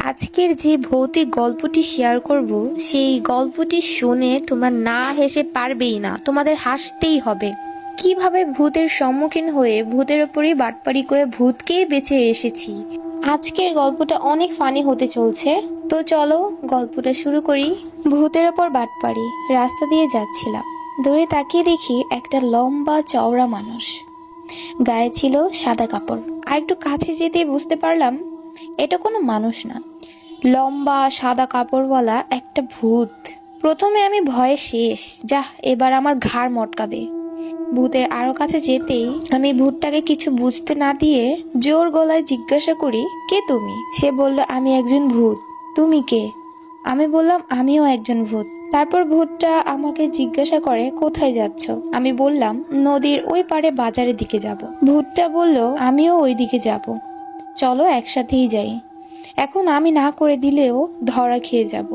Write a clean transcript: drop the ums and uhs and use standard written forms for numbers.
আজকের যে ভৌতিক গল্পটি শেয়ার করব, সেই গল্পটি শুনে তোমরা না হেসে পারবেই না, তোমাদের হাসতেই হবে। কিভাবে ভূতের সম্মুখীন হয়ে ভূতের ওপরই বাটপারি করে ভূতকে বেঁচে এসেছি। আজকের গল্পটা অনেক ফানি হতে চলছে, তো চলো গল্পটা শুরু করি। ভূতের ওপর বাটপারি। রাস্তা দিয়ে যাচ্ছিলাম, দূরে তাকিয়ে দেখি একটা লম্বা চওড়া মানুষ, গায়ে ছিল সাদা কাপড়। আর একটু কাছে যেতেই বুঝতে পারলাম এটা কোনো মানুষ না, লম্বা সাদা কাপড়ওয়ালা একটা ভূত। প্রথমে আমি ভয়ে শেষ, যা এবার আমার ঘাড় মটকাবে। ভূতের আরো কাছে যেতেই আমি ভূতটাকে কিছু বুঝতে না দিয়ে জোর গলায় জিজ্ঞাসা করি, কে তুমি? সে বলল, আমি একজন ভূত। তুমি কে? আমি বললাম, আমিও একজন ভূত। তারপর ভূতটা আমাকে জিজ্ঞাসা করে, কোথায় যাচ্ছ? আমি বললাম, নদীর ওই পারে বাজারের দিকে যাব। ভূতটা বলল, আমিও ওই দিকে যাব, চলো একসাথেই যাই। এখন আমি না করে দিলেও ধরা খেয়ে যাব।